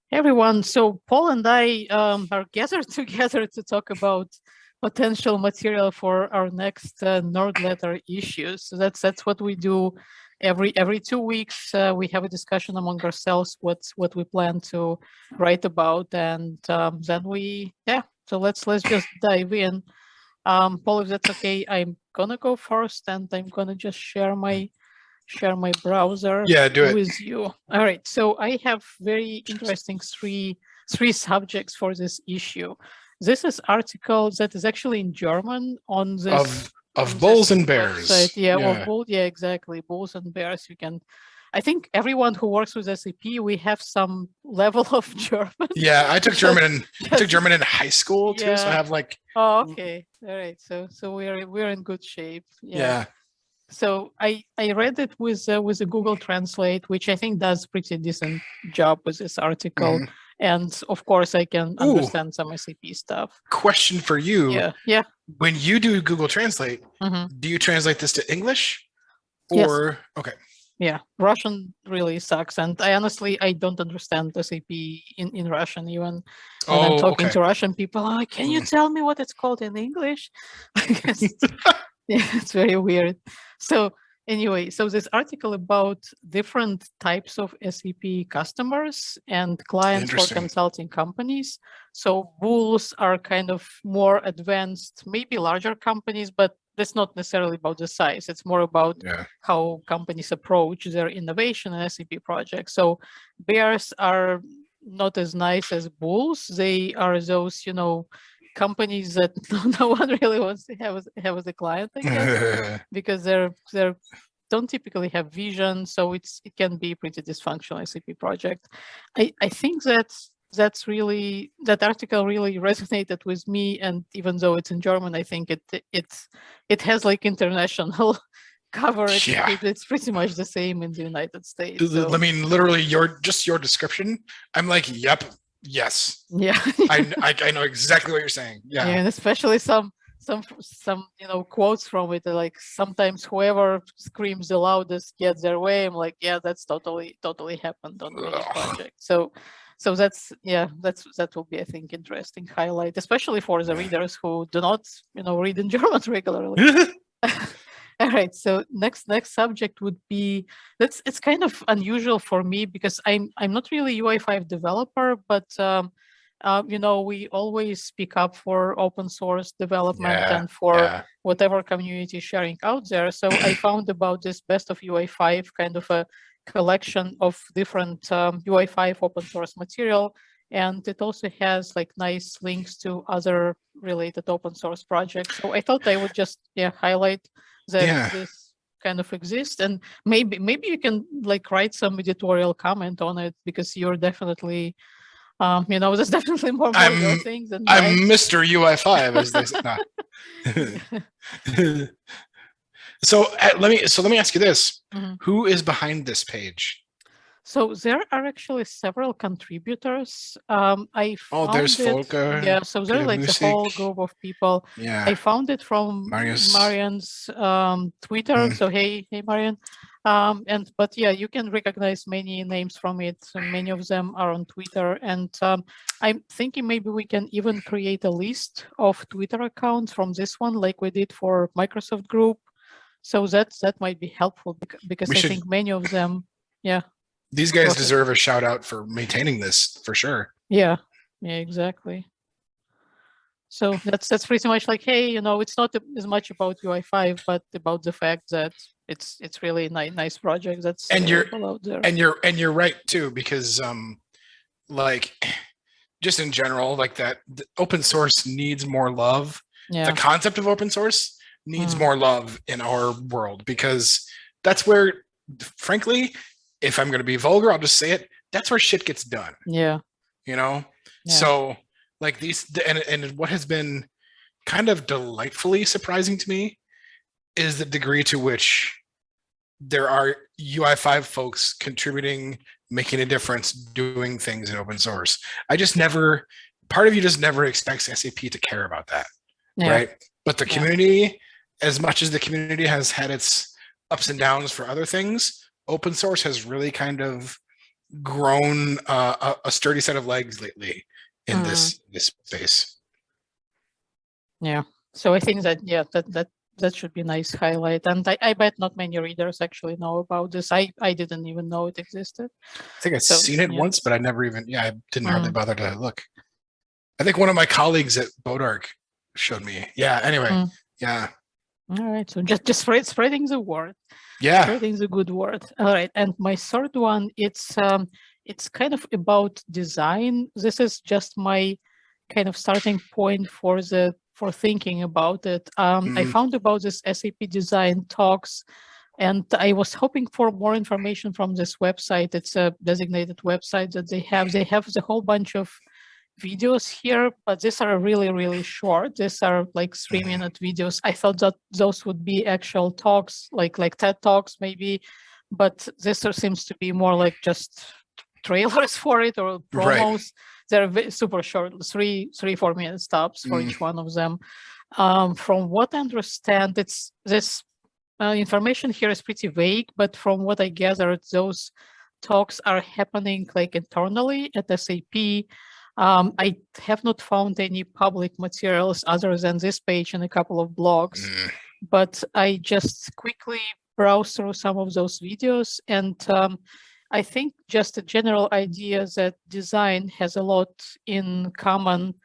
Hey everyone, so Paul and I are gathered together to talk about potential material for our next Nerdletter issue. So that's what we do every 2 weeks. We have a discussion among ourselves what we plan to write about, and then So let's just dive in. Paul, if that's okay, I'm gonna go first, and I'm gonna just share my browser Yeah, do it. with you. All right, so I have very interesting three subjects for this issue. This is article that is actually in German on this Of on bulls this and website. bears. Yeah, of Yeah. both. Yeah, exactly. Bulls and bears. You can. I think everyone who works with SAP, we have some level of German. Yeah, I took German just, in I took just German in high school too, so I yeah. have like Oh, okay. All right. So we're in good shape. Yeah. yeah. So I read it with a Google Translate, which I think does pretty decent job with this article, Mhm. and of course I can Ooh, understand some SAP stuff. question for you. Yeah, yeah, When you do Google Translate, hmm do you translate this to English yes, or okay. yeah. Russian really sucks, and I don't understand SAP in Russian. Even when I'm Oh, talking okay. to Russian people, I'm like, can you Mm. tell me what it's called in English? Because yeah, it's very weird. So anyway, so this article about different types of SAP customers and clients for Interesting. consulting companies. So bulls are kind of more advanced, maybe larger companies, but that's not necessarily about the size. It's more about Yeah. how companies approach their innovation and SAP projects. So bears are not as nice as bulls. They are those, companies that no one really wants to have as a client, I guess, because they're don't typically have vision, so it can be pretty dysfunctional SAP project. I think that article really resonated with me, and even though it's in German, I think it has like international coverage. Yeah. It's pretty much the same in the United States. I So mean, literally, your description. I'm like, yep, yes. yeah, I know exactly what you're saying. yeah, Yeah. and especially some quotes from it, like sometimes whoever screams the loudest gets their way. I'm like, yeah, that's totally happened on many Ugh. projects. So that will be, I think, interesting highlight, especially for the readers who do not read in German regularly. All right. So next subject would be that's it's kind of unusual for me because I'm not really UI5 developer, but we always speak up for open source development Yeah. and for Yeah. whatever community sharing out there. So I found about this best of UI5 kind of a collection of different UI5 open source material. And it also has like nice links to other related open source projects. So I thought I would just highlight that Yeah. this kind of exists, and maybe you can like write some editorial comment on it because you're definitely there's definitely more your I'm thing than mine. I'm Mr. UI5, as they say. Nah. Yeah. Let me ask you this: Mhm. Who is behind this page? So there are actually several contributors. I Oh, there's found it, Volker, yeah. So there's Peter like the Musik. whole group of people. Yeah, I found it from Marius. Marian's Twitter. Mm. So hey Marian. And but yeah, you can recognize many names from it. So many of them are on Twitter, and I'm thinking maybe we can even create a list of Twitter accounts from this one, like we did for Microsoft Group. So that might be helpful because We I should. think many of them, yeah. These Go guys ahead. deserve a shout out for maintaining this for sure. Yeah, yeah, exactly. So that's pretty much like, hey, it's not as much about UI5, but about the fact that it's really a nice project that's And you're available out there. and you're right too, because like just in general, like that open source needs more love. The Yeah. concept of open source needs Mm, more love in our world because that's where, frankly, if I'm going to be vulgar, I'll just say it. That's where shit gets done. yeah. You know. Yeah. So like these, and what has been kind of delightfully surprising to me is the degree to which there are UI5 folks contributing, making a difference, doing things in open source. I just never, part of you just never expects SAP to care about that, Yeah. right? But the Yeah. community, as much as the community has had its ups and downs for other things, open source has really kind of grown a sturdy set of legs lately in this space. Yeah. So I think that that should be a nice highlight. And I bet not many readers actually know about this. I didn't even know it existed. I think I've seen it once, but I never even I didn't hardly bother to look. I think one of my colleagues at Bodark showed me. Yeah. Anyway. Yeah. All right. So just spreading the word. Yeah. Spreading the good word. All right. And my third one, it's kind of about design. This is just my kind of starting point for thinking about it. I found about this SAP design talks, and I was hoping for more information from this website. It's a designated website that they have. They have the whole bunch of videos here, but these are really, really short. These are like 3-minute videos. I thought that those would be actual talks, like TED Talks maybe, but this seems to be more like just trailers for it or promos. Right. They're super short, 3-4 minute stops for each one of them. From what I understand, this information here is pretty vague, but from what I gathered, those talks are happening like internally at SAP. I have not found any public materials other than this page and a couple of blogs, but I just quickly browsed through some of those videos, and I think just a general idea that design has a lot in common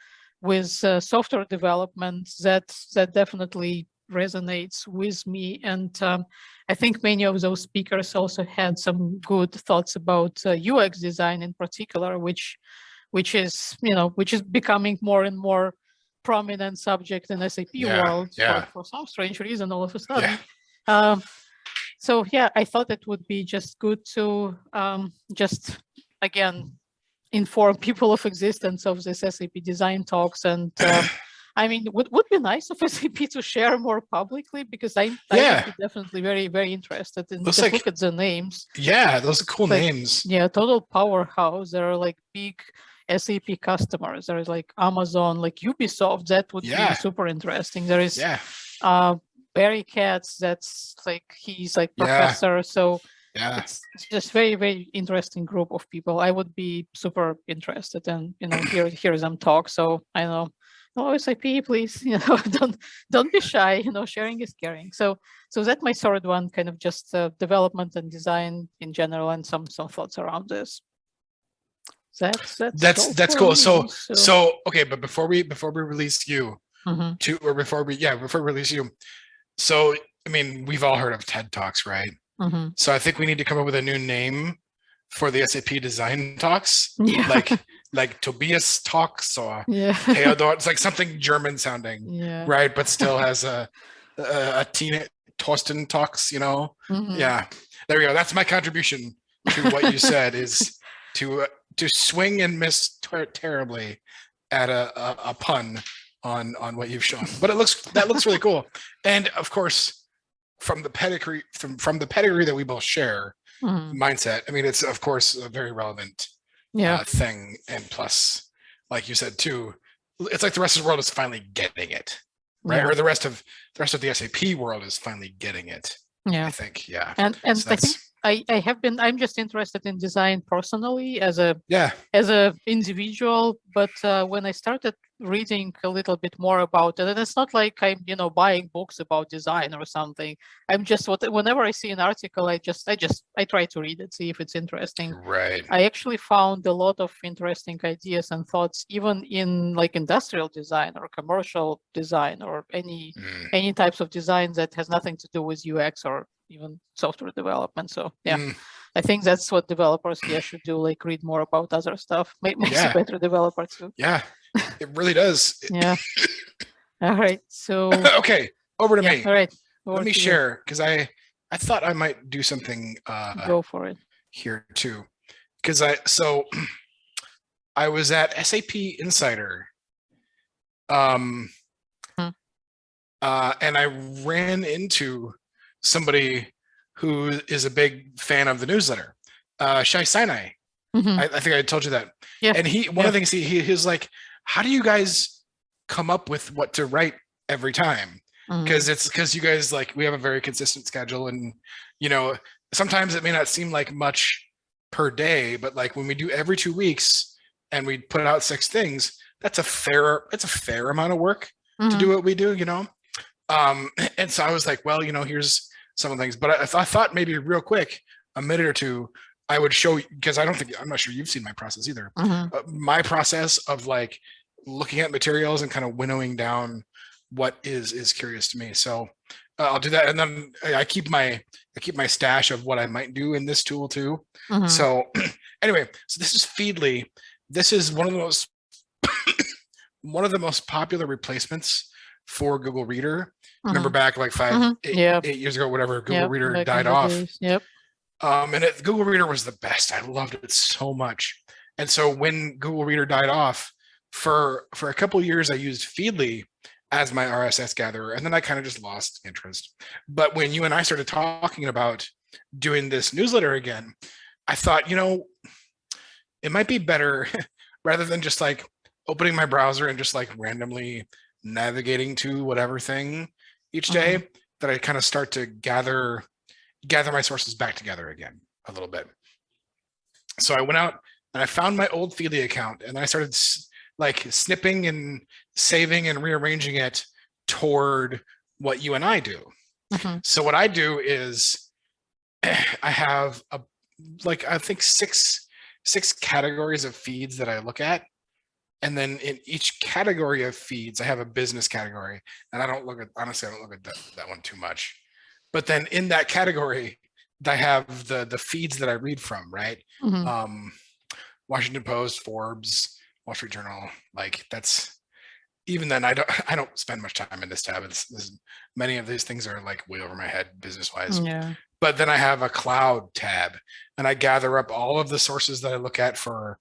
with software development that definitely resonates with me. And I think many of those speakers also had some good thoughts about UX design in particular, which is becoming more and more prominent subject in SAP world for some strange reason all of a sudden. So yeah, I thought it would be just good to just again inform people of existence of this SAP design talks, and I mean, would be nice of SAP to share more publicly, because I would be definitely very, very interested in look at the names. Yeah, those are cool names. Yeah, total powerhouse. There are like big SAP customers. There is like Amazon, like Ubisoft. That would be super interesting. There is Barry Katz. That's like he's like professor. So it's just very, very interesting group of people. I would be super interested in hear them talk. So I know. Oh, SAP, please, don't be shy. Sharing is caring. So that's my third one, kind of just development and design in general, and some thoughts around this. That's cool. So okay, but before we release you, before we release you, so I mean, we've all heard of TED Talks, right? So I think we need to come up with a new name for the SAP design talks, like Tobias talks or Theodor. It's like something German sounding, right? But still has a teen Torsten talks, Yeah, there we go. That's my contribution to what you said, is to swing and miss terribly at a pun on what you've shown. But that looks really cool. And of course, from the pedigree that we both share, mindset, I mean, it's of course a very relevant thing. And plus, like you said too, it's like the rest of the world is finally getting it, right? Or the rest of the SAP world is finally getting it. I think. And so I think I'm just interested in design personally as a individual, but when I started reading a little bit more about it, and it's not like I'm buying books about design or something. I'm just whenever I see an article, I try to read it, see if it's interesting. Right. I actually found a lot of interesting ideas and thoughts, even in like industrial design or commercial design or any types of design that has nothing to do with UX or even software development. So I think that's what developers should do, like read more about other stuff. Makes you better developer too. Yeah, it really does. Yeah. All right. So okay, over to me. All right. Let me share, because I thought I might do something go for it here too. Because I was at SAP Insider. And I ran into somebody who is a big fan of the newsletter, Shai Sinai. I think I told you that. Yeah. And one of the things he was like, how do you guys come up with what to write every time? Because you guys, like, we have a very consistent schedule, and sometimes it may not seem like much per day, but like when we do every 2 weeks and we put out 6 things, that's a fair amount of work to do what we do, you know? And so I was like, well, you know, here's some of the things, but I thought maybe real quick, a minute or two, I would show, because I'm not sure you've seen my process either. My process of like looking at materials and kind of winnowing down what is curious to me. So I'll do that. And then I keep my stash of what I might do in this tool too. So anyway, so this is Feedly. This is one of the most popular replacements for Google Reader. Remember back like 8 years ago, whatever, Google Reader died off. And Google Reader was the best. I loved it so much. And so when Google Reader died off, for a couple of years, I used Feedly as my RSS gatherer, and then I kind of just lost interest. But when you and I started talking about doing this newsletter again, I thought, you know, it might be better rather than just like opening my browser and just like randomly navigating to whatever thing each day, that I kind of start to gather my sources back together again a little bit. So I went out and I found my old Feedly account, and then I started like snipping and saving and rearranging it toward what you and I do. So what I do is I have I think six categories of feeds that I look at. And then in each category of feeds, I have a business category, and honestly, I don't look at that one too much. But then in that category, I have the feeds that I read from, right? Washington Post, Forbes, Wall Street Journal, like that's, even then I don't spend much time in this tab. Many of these things are like way over my head business wise. But then I have a cloud tab, and I gather up all of the sources that I look at for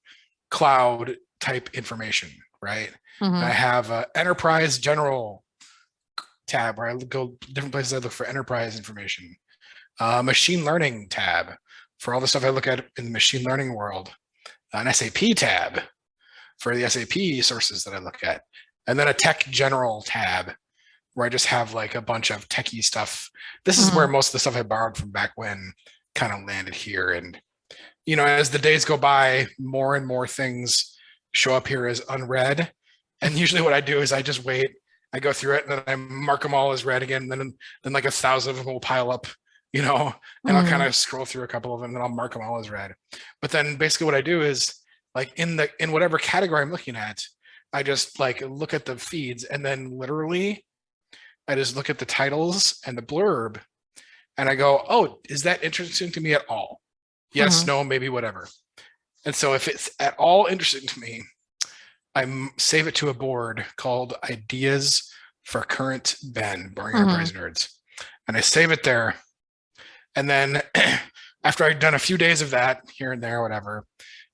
cloud type information, right? I have an enterprise general tab where I go different places. I look for enterprise information. Machine learning tab for all the stuff I look at in the machine learning world. An SAP tab for the SAP sources that I look at. And then a tech general tab where I just have like a bunch of techie stuff. This is where most of the stuff I borrowed from back when kind of landed here. And, you know, as the days go by, more and more things show up here as unread. And usually what I do is I just wait, I go through it, and then I mark them all as read again. And then like 1,000 of them will pile up, you know, and I'll kind of scroll through a couple of them, and then I'll mark them all as read. But then basically what I do is like in whatever category I'm looking at, I just like look at the feeds, and then literally I just look at the titles and the blurb, and I go, oh, is that interesting to me at all? Yes, no, maybe, whatever. And so if it's at all interesting to me, I save it to a board called Ideas for Current Ben, Boring Enterprise Nerds. And I save it there. And then after I've done a few days of that here and there, whatever,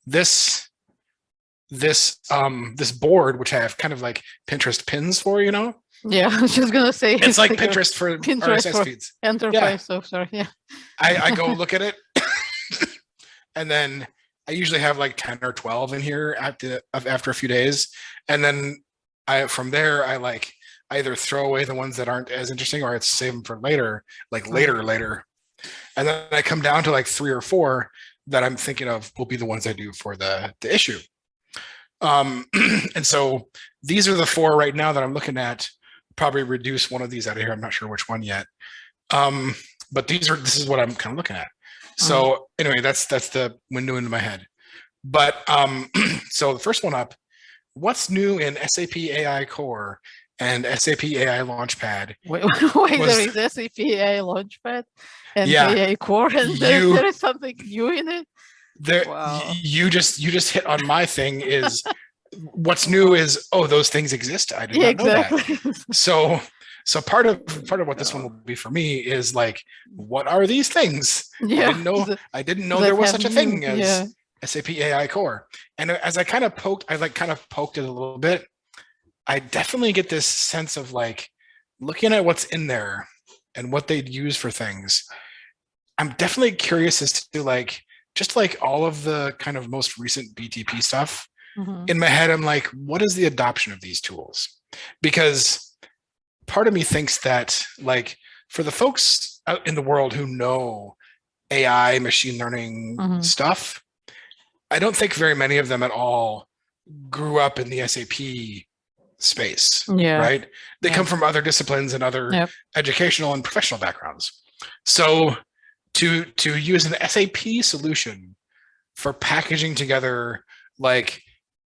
this board, which I have kind of like Pinterest pins for, you know? Yeah, I was just gonna say it's like Pinterest for RSS feeds. Enterprise software, yeah. I go look at it, and then I usually have like 10 or 12 in here after a few days. And then from there, I like either throw away the ones that aren't as interesting, or I save them for later, like later. And then I come down to like 3 or 4 that I'm thinking of will be the ones I do for the issue. And so these are the 4 right now that I'm looking at. Probably reduce one of these out of here. I'm not sure which one yet. But this is what I'm kind of looking at. So anyway, that's the window into my head. But so the first one up, what's new in SAP AI Core and SAP AI Launchpad? Wait, there is SAP AI Launchpad and AI Core, and there is something new in it? Wow. You just hit on my thing. Is what's new is, oh, those things exist. I did not know that. So part of what this one will be for me is like, what are these things? Yeah, I didn't know there was such a thing as SAP AI Core. And as I kind of poked it a little bit, I definitely get this sense of like looking at what's in there and what they'd use for things. I'm definitely curious as to like, just like all of the kind of most recent BTP stuff. In my head, I'm like, what is the adoption of these tools? Because part of me thinks that like for the folks out in the world who know AI, machine learning stuff, I don't think very many of them at all grew up in the SAP space, Yeah. right? They Yeah. come from other disciplines and other Yep. educational and professional backgrounds. So to use an SAP solution for packaging together like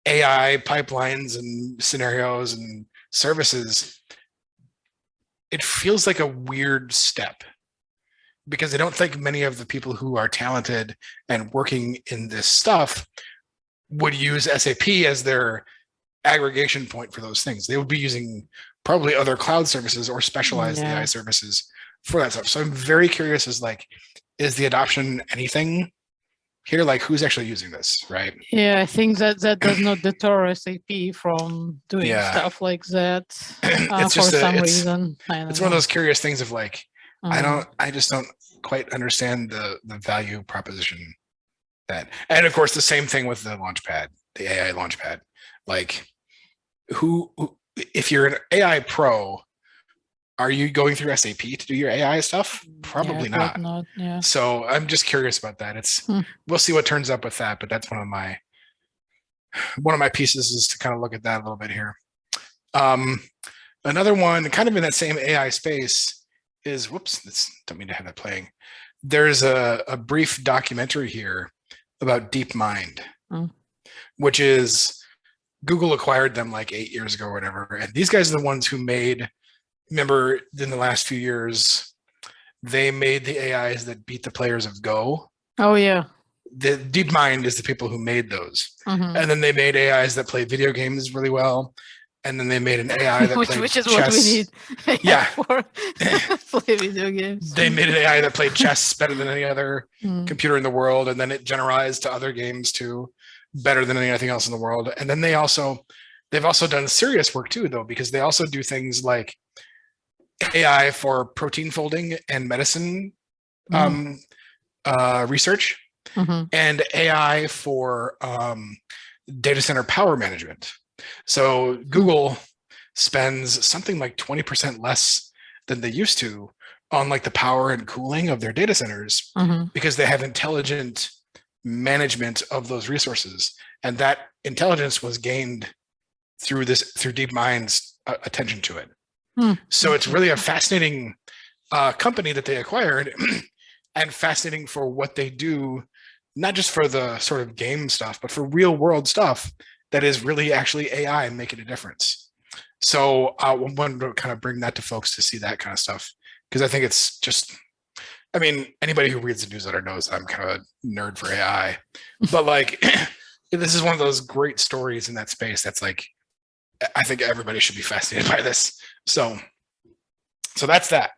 AI pipelines and scenarios and services, it feels like a weird step, because I don't think many of the people who are talented and working in this stuff would use SAP as their aggregation point for those things. They would be using probably other cloud services or specialized AI services for that stuff. So I'm very curious, is the adoption anything here? Like, who's actually using this, right? Yeah, I think that does not deter SAP from doing stuff like that It's for just some reason. It's one of those curious things of like, Mm. I just don't quite understand the value proposition that. And of course, the same thing with the Launchpad, the AI Launchpad. Like, who if you're an AI pro, are you going through SAP to do your AI stuff? Probably not. Yeah. So I'm just curious about that. We'll see what turns up with that, but that's one of my pieces, is to kind of look at that a little bit here. Another one kind of in that same AI space is, don't mean to have that playing. There's a brief documentary here about DeepMind, which is, Google acquired them like 8 years ago or whatever. And these guys are the ones who remember in the last few years, they made the AIs that beat the players of Go. Oh, yeah. The DeepMind is the people who made those. And then they made AIs that play video games really well. And then they made an AI that played which is chess. What we need yeah. for play video games. They made an AI that played chess better than any other computer in the world. And then it generalized to other games too, better than anything else in the world. And then they've also done serious work too, though, because they also do things like AI for protein folding and medicine research, and AI for data center power management. So Google spends something like 20% less than they used to on like the power and cooling of their data centers, because they have intelligent management of those resources. And that intelligence was gained through DeepMind's attention to it. So it's really a fascinating company that they acquired, and fascinating for what they do, not just for the sort of game stuff, but for real world stuff that is really actually AI and making a difference. So I wanted to kind of bring that to folks to see that kind of stuff, because I think it's just, I mean, anybody who reads the newsletter knows I'm kind of a nerd for AI, but like, this is one of those great stories in that space that's like, I think everybody should be fascinated by this. So that's that.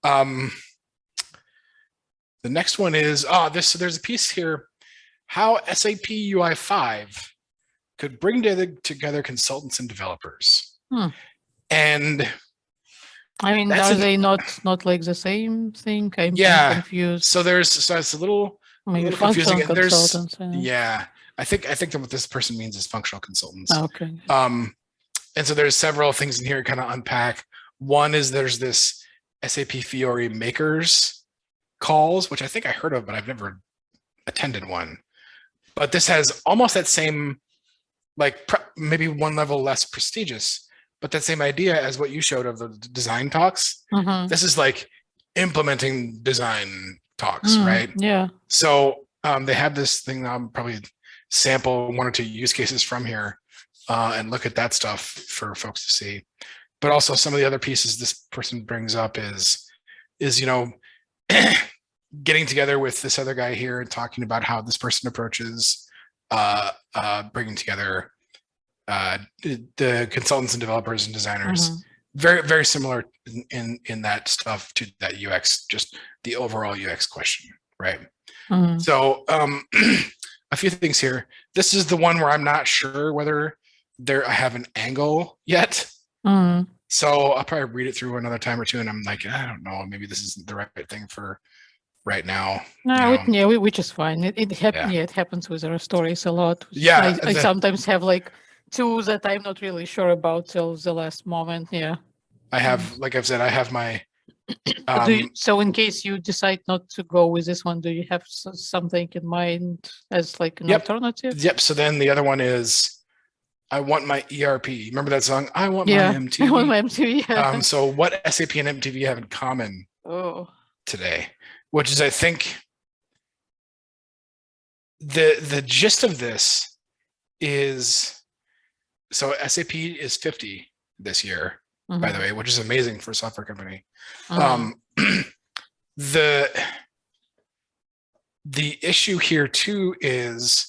The next one is, so there's a piece here, how SAP UI5 could bring together consultants and developers. And I mean, are they not like the same thing? I'm confused. So it's a little functional confusing. Consultants. I think that what this person means is functional consultants. Okay. And so there's several things in here to kind of unpack. One is there's this SAP Fiori makers calls, which I think I heard of, but I've never attended one. But this has almost that same, like maybe one level less prestigious, but that same idea as what you showed of the design talks. This is like implementing design talks, right? Yeah. So they have this thing. I'll probably sample one or two use cases from here and look at that stuff for folks to see. But also some of the other pieces this person brings up is getting together with this other guy here and talking about how this person approaches bringing together the consultants and developers and designers. Very, very similar in that stuff to that UX, just the overall UX question, right? So a few things here. This is the one where I'm not sure whether I have an angle yet. So I'll probably read it through another time or two, and I'm like, I don't know, maybe this isn't the right thing for right now. Which is fine. It happens with our stories a lot. Yeah, I sometimes have like two that I'm not really sure about till the last moment. Yeah, I have, like I've said, I have my So in case you decide not to go with this one, do you have something in mind as like an alternative? Yep. So then the other one is I want my ERP. Remember that song? I want my MTV. I want my MTV. Yeah. So what SAP and MTV have in common today, which is I think the gist of this is, so SAP is 50 this year, by the way, which is amazing for a software company. The issue here too is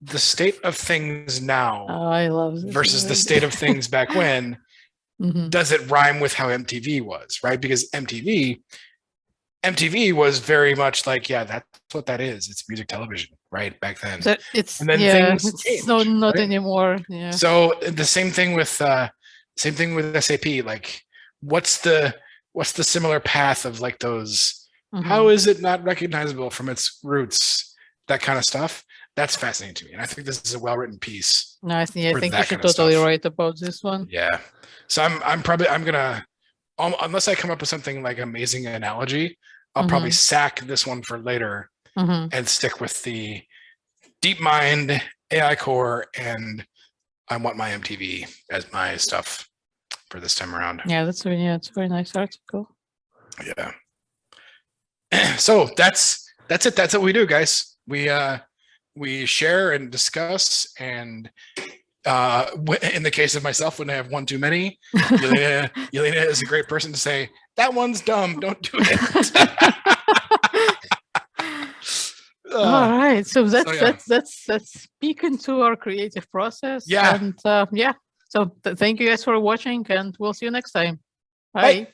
the state of things now I love this versus the state of things back when. Does it rhyme with how MTV was, right? Because MTV was very much like, yeah, that's what that is. It's music television, right? Back then. And then things changed, not right? Anymore. Yeah. So the same thing with SAP. Like, what's the similar path of like those? How is it not recognizable from its roots? That kind of stuff. That's fascinating to me, and I think this is a well-written piece. No, I think you should totally write about this one. Yeah. So I'm gonna, unless I come up with something like amazing analogy, I'll probably sack this one for later and stick with the DeepMind, AI Core, and I want my MTV as my stuff for this time around. Yeah, it's a very nice article. Yeah. So that's it. That's what we do, guys. We share and discuss, and in the case of myself, when I have one too many, Jelena is a great person to say, that one's dumb, don't do it. All right, so that's peek into our creative process. Yeah. And so thank you guys for watching, and we'll see you next time. Bye.